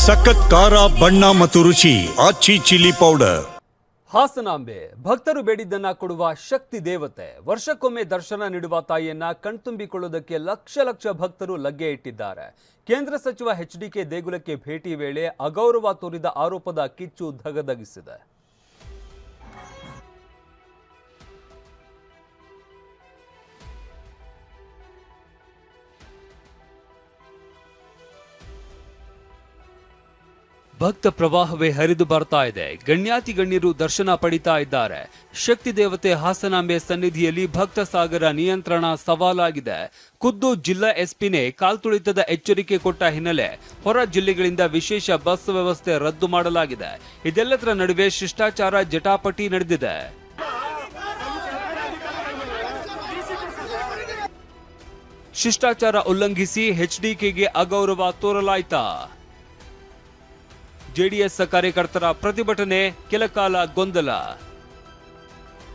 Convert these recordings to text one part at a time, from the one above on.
ಸಖತ್ ಖಾರ ಬಣ್ಣ ಮತ್ತು ರುಚಿ ಆಚಿ ಚಿಲ್ಲಿ ಪೌಡರ್. ಹಾಸನಾಂಬೆ ಭಕ್ತರು ಬೇಡಿದ್ದನ್ನ ಕೊಡುವ ಶಕ್ತಿ ದೇವತೆ. ವರ್ಷಕ್ಕೊಮ್ಮೆ ದರ್ಶನ ನೀಡುವ ತಾಯಿಯನ್ನ ಕಣ್ತುಂಬಿಕೊಳ್ಳುವುದಕ್ಕೆ ಲಕ್ಷ ಲಕ್ಷ ಭಕ್ತರು ಲಗ್ಗೆ ಇಟ್ಟಿದ್ದಾರೆ. ಕೇಂದ್ರ ಸಚಿವ ಎಚ್ಡಿಕೆ ದೇಗುಲಕ್ಕೆ ಭೇಟಿ ವೇಳೆ ಅಗೌರವ ತೋರಿದ ಆರೋಪದ ಕಿಚ್ಚು ಧಗಧಗಿಸಿದೆ. ಭಕ್ತ ಪ್ರವಾಹವೇ ಹರಿದು ಬರ್ತಾ ಇದೆ. ಗಣ್ಯಾತಿ ಗಣ್ಯರು ದರ್ಶನ ಪಡಿತಾ ಇದ್ದಾರೆ. ಶಕ್ತಿ ದೇವತೆ ಹಾಸನಾಂಬೆ ಸನ್ನಿಧಿಯಲ್ಲಿ ಭಕ್ತ ಸಾಗರ ನಿಯಂತ್ರಣ ಸವಾಲಾಗಿದೆ. ಖುದ್ದು ಜಿಲ್ಲಾ ಎಸ್ಪಿನೇ ಕಾಲ್ತುಳಿತದ ಎಚ್ಚರಿಕೆ ಕೊಟ್ಟ ಹಿನ್ನೆಲೆ ಹೊರ ಜಿಲ್ಲೆಗಳಿಂದ ವಿಶೇಷ ಬಸ್ ವ್ಯವಸ್ಥೆ ರದ್ದು ಮಾಡಲಾಗಿದೆ. ಇದೆಲ್ಲದರ ನಡುವೆ ಶಿಷ್ಟಾಚಾರ ಜಟಾಪಟಿ ನಡೆದಿದೆ. ಶಿಷ್ಟಾಚಾರ ಉಲ್ಲಂಘಿಸಿ ಎಚ್ಡಿಕೆಗೆ ಅಗೌರವ ತೋರಲಾಯಿತಾ? ಜೆಡಿಎಸ್ ಕಾರ್ಯಕರ್ತರ ಪ್ರತಿಭಟನೆ, ಕೆಲಕಾಲ ಗೊಂದಲ.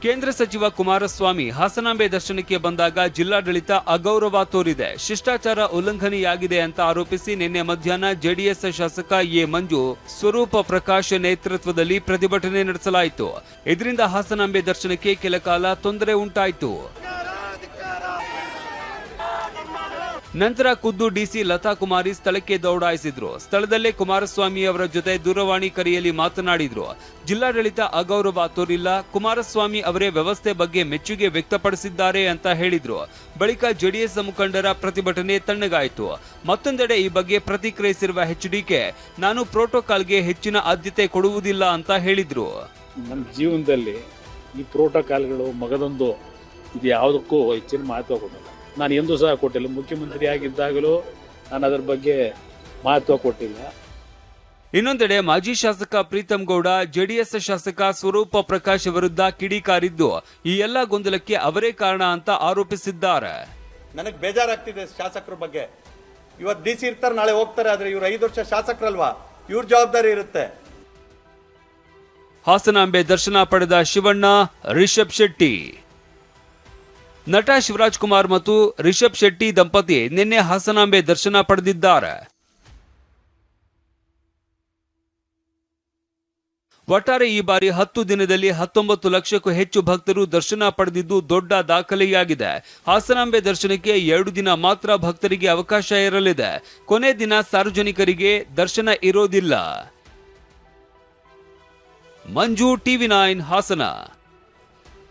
ಕೇಂದ್ರ ಸಚಿವ ಕುಮಾರಸ್ವಾಮಿ ಹಾಸನಾಂಬೆ ದರ್ಶನಕ್ಕೆ ಬಂದಾಗ ಜಿಲ್ಲಾಡಳಿತ ಅಗೌರವ ತೋರಿದೆ, ಶಿಷ್ಟಾಚಾರ ಉಲ್ಲಂಘನೆಯಾಗಿದೆ ಅಂತ ಆರೋಪಿಸಿ ನಿನ್ನೆ ಮಧ್ಯಾಹ್ನ ಜೆಡಿಎಸ್ ಶಾಸಕ ಎ ಮಂಜು, ಸ್ವರೂಪ ಪ್ರಕಾಶ್ ನೇತೃತ್ವದಲ್ಲಿ ಪ್ರತಿಭಟನೆ ನಡೆಸಲಾಯಿತು. ಇದರಿಂದ ಹಾಸನಾಂಬೆ ದರ್ಶನಕ್ಕೆ ಕೆಲಕಾಲ ತೊಂದರೆ ಉಂಟಾಯಿತು. ನಂತರ ಖುದ್ದು ಡಿಸಿ ಲತಾ ಕುಮಾರಿ ಸ್ಥಳಕ್ಕೆ ದೌಡಾಯಿಸಿದ್ರು. ಸ್ಥಳದಲ್ಲೇ ಕುಮಾರಸ್ವಾಮಿ ಅವರ ಜೊತೆ ದೂರವಾಣಿ ಕರೆಯಲ್ಲಿ ಮಾತನಾಡಿದ್ರು. ಜಿಲ್ಲಾಡಳಿತ ಅಗೌರವ ತೋರಿಲ್ಲ, ಕುಮಾರಸ್ವಾಮಿ ಅವರೇ ವ್ಯವಸ್ಥೆ ಬಗ್ಗೆ ಮೆಚ್ಚುಗೆ ವ್ಯಕ್ತಪಡಿಸಿದ್ದಾರೆ ಅಂತ ಹೇಳಿದ್ರು. ಬಳಿಕ ಜೆಡಿಎಸ್ ಮುಖಂಡರ ಪ್ರತಿಭಟನೆ ತಣ್ಣಗಾಯಿತು. ಮತ್ತೊಂದೆಡೆ ಈ ಬಗ್ಗೆ ಪ್ರತಿಕ್ರಿಯಿಸಿರುವ ಎಚ್ಡಿಕೆ, ನಾನು ಪ್ರೋಟೋಕಾಲ್ಗೆ ಹೆಚ್ಚಿನ ಆದ್ಯತೆ ಕೊಡುವುದಿಲ್ಲ ಅಂತ ಹೇಳಿದ್ರು. ನಮ್ಮ ಜೀವನದಲ್ಲಿ ಈ ಪ್ರೋಟೋಕಾಲ್ಗಳು ಮಗದೊಂದು ಇದು ಯಾವುದಕ್ಕೂ ಹೆಚ್ಚಿನ ಮಹತ್ವ ಕೊಡಲ್ಲ. ನಾನು ಎಂದೂ ಸಹ ಕೊಟ್ಟಿಲ್ಲ. ಮುಖ್ಯಮಂತ್ರಿ ಆಗಿದ್ದಾಗಲೂ ನಾನು ಅದರ ಬಗ್ಗೆ ಮಹತ್ವ ಕೊಟ್ಟಿಲ್ಲ. ಇನ್ನೊಂದೆಡೆ ಮಾಜಿ ಶಾಸಕ ಪ್ರೀತಮ್ ಗೌಡ ಜೆಡಿಎಸ್ ಶಾಸಕ ಸ್ವರೂಪ ಪ್ರಕಾಶ್ ವಿರುದ್ಧ ಕಿಡಿಕಾರಿದ್ದು, ಈ ಎಲ್ಲ ಗೊಂದಲಕ್ಕೆ ಅವರೇ ಕಾರಣ ಅಂತ ಆರೋಪಿಸಿದ್ದಾರೆ. ನನಗೆ ಬೇಜಾರಾಗ್ತಿದೆ ಶಾಸಕರ ಬಗ್ಗೆ. ಇವತ್ತು ಡಿಸಿ ಇರ್ತಾರೆ, ನಾಳೆ ಹೋಗ್ತಾರೆ. ಆದ್ರೆ ಇವ್ರು 5 ವರ್ಷ ಶಾಸಕರಲ್ವಾ, ಇವ್ರ ಜವಾಬ್ದಾರಿ ಇರುತ್ತೆ. ಹಾಸನಾಂಬೆ ದರ್ಶನ ಪಡೆದ ಶಿವಣ್ಣ, ರಿಷಬ್ ಶೆಟ್ಟಿ. ನಟ ಶಿವರಾಜ್ ಕುಮಾರ್ ಮತ್ತು ರಿಷಬ್ ಶೆಟ್ಟಿ ದಂಪತಿ ನಿನ್ನೆ ಹಾಸನಾಂಬೆ ದರ್ಶನ ಪಡೆದಿದ್ದಾರೆ. ಒಟ್ಟಾರೆ ಈ ಬಾರಿ 10 ದಿನದಲ್ಲಿ 19 ಲಕ್ಷಕ್ಕೂ ಹೆಚ್ಚು ಭಕ್ತರು ದರ್ಶನ ಪಡೆದಿದ್ದು ದೊಡ್ಡ ದಾಖಲೆಯಾಗಿದೆ. ಹಾಸನಾಂಬೆ ದರ್ಶನಕ್ಕೆ 2 ದಿನ ಮಾತ್ರ ಭಕ್ತರಿಗೆ ಅವಕಾಶ ಇರಲಿದೆ. ಕೊನೆ ದಿನ ಸಾರ್ವಜನಿಕರಿಗೆ ದರ್ಶನ ಇರೋದಿಲ್ಲ. ಮಂಜು, ಟಿವಿ9 ಹಾಸನ.